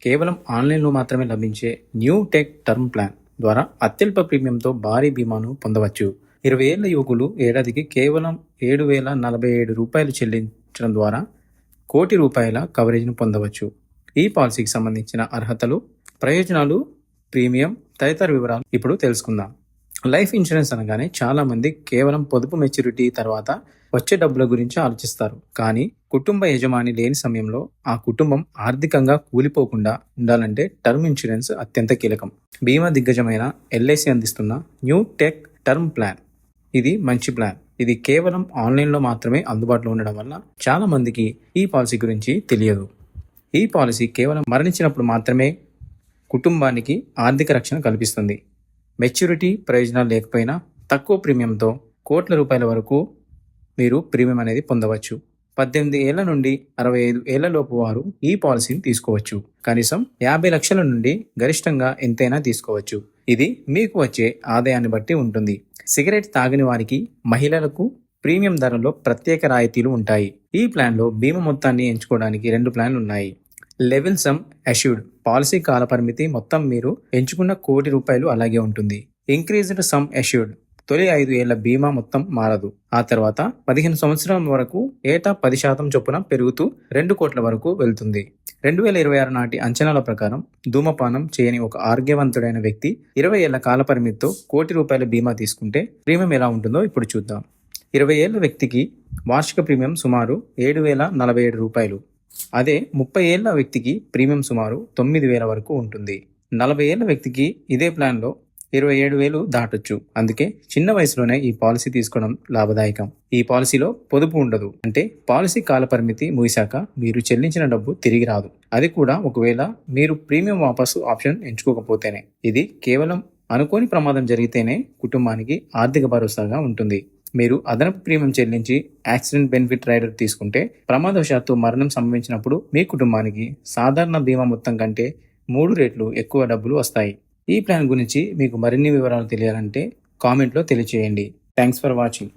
కేవలం ఆన్లైన్లో మాత్రమే లభించే న్యూ టెక్ టర్మ్ ప్లాన్ ద్వారా అత్యల్ప ప్రీమియంతో భారీ బీమాను పొందవచ్చు. 20 ఏళ్ల యువకులు ఏడాదికి కేవలం రూ. 7,047 చెల్లించడం ద్వారా ₹1,00,00,000 కవరేజ్ను పొందవచ్చు. ఈ పాలసీకి సంబంధించిన అర్హతలు, ప్రయోజనాలు, ప్రీమియం తదితర వివరాలు ఇప్పుడు తెలుసుకుందాం. లైఫ్ ఇన్సూరెన్స్ అనగానే చాలా మంది కేవలం పొదుపు మెచ్యూరిటీ తర్వాత వచ్చే డబ్బుల గురించి ఆలోచిస్తారు. కానీ కుటుంబ యజమాని లేని సమయంలో ఆ కుటుంబం ఆర్థికంగా కూలిపోకుండా ఉండాలంటే టర్మ్ ఇన్సూరెన్స్ అత్యంత కీలకం. బీమా దిగ్గజమైన ఎల్ఐసి అందిస్తున్న న్యూ టెక్ టర్మ్ ప్లాన్ ఇది మంచి ప్లాన్. ఇది కేవలం ఆన్లైన్లో మాత్రమే అందుబాటులో ఉండడం వల్ల చాలా మందికి ఈ పాలసీ గురించి తెలియదు. ఈ పాలసీ కేవలం మరణించినప్పుడు మాత్రమే కుటుంబానికి ఆర్థిక రక్షణ కల్పిస్తుంది. మెచ్యూరిటీ ప్రయోజనాలు లేకపోయినా తక్కువ ప్రీమియంతో ₹1,00,00,000 వరకు మీరు ప్రీమియం అనేది పొందవచ్చు. 18 ఏళ్ల నుండి 65 ఏళ్ల లోపు వారు ఈ పాలసీని తీసుకోవచ్చు. కనీసం 50 లక్షల నుండి గరిష్టంగా ఎంతైనా తీసుకోవచ్చు. ఇది మీకు వచ్చే ఆదాయాన్ని బట్టి ఉంటుంది. సిగరెట్ తాగని వారికి, మహిళలకు ప్రీమియం ధరలో ప్రత్యేక రాయితీలు ఉంటాయి. ఈ ప్లాన్లో బీమా మొత్తాన్ని ఎంచుకోవడానికి 2 ప్లాన్లు ఉన్నాయి. లెవెల్ సమ్ అష్యూర్డ్ పాలసీ కాల పరిమితి మొత్తం మీరు ఎంచుకున్న ₹1,00,00,000 అలాగే ఉంటుంది. ఇంక్రీజ్డ్ సమ్ అష్యూర్డ్ తొలి 5 ఏళ్ల బీమా మొత్తం మారదు. ఆ తర్వాత 15 సంవత్సరాల వరకు ఏటా 10% చొప్పున పెరుగుతూ ₹2,00,00,000 వరకు వెళ్తుంది. 2026 నాటి అంచనాల ప్రకారం ధూమపానం చేయని ఒక ఆరోగ్యవంతుడైన వ్యక్తి 20 ఏళ్ల కాల పరిమితితో ₹1,00,00,000 బీమా తీసుకుంటే ప్రీమియం ఎలా ఉంటుందో ఇప్పుడు చూద్దాం. 20 ఏళ్ల వ్యక్తికి వార్షిక ప్రీమియం సుమారు ₹7,047. అదే 30 ఏళ్ల వ్యక్తికి ప్రీమియం సుమారు 9,000 వరకు ఉంటుంది. 40 ఏళ్ల వ్యక్తికి ఇదే ప్లాన్లో 27,000 దాటొచ్చు. అందుకే చిన్న వయసులోనే ఈ పాలసీ తీసుకోవడం లాభదాయకం. ఈ పాలసీలో పొదుపు ఉండదు. అంటే పాలసీ కాల పరిమితి ముగిశాక మీరు చెల్లించిన డబ్బు తిరిగి రాదు. అది కూడా ఒకవేళ మీరు ప్రీమియం వాపసు ఆప్షన్ ఎంచుకోకపోతేనే. ఇది కేవలం అనుకోని ప్రమాదం జరిగితేనే కుటుంబానికి ఆర్థిక భరోసాగా ఉంటుంది. మీరు అదనపు ప్రీమియం చెల్లించి యాక్సిడెంట్ బెనిఫిట్ రైడర్ తీసుకుంటే ప్రమాదవశాత్తు మరణం సంభవించినప్పుడు మీ కుటుంబానికి సాధారణ బీమా మొత్తం కంటే 3 రెట్లు ఎక్కువ డబ్బులు వస్తాయి. ఈ ప్లాన్ గురించి మీకు మరిన్ని వివరాలు తెలియాలంటే కామెంట్లో తెలియచేయండి. Thanks for watching.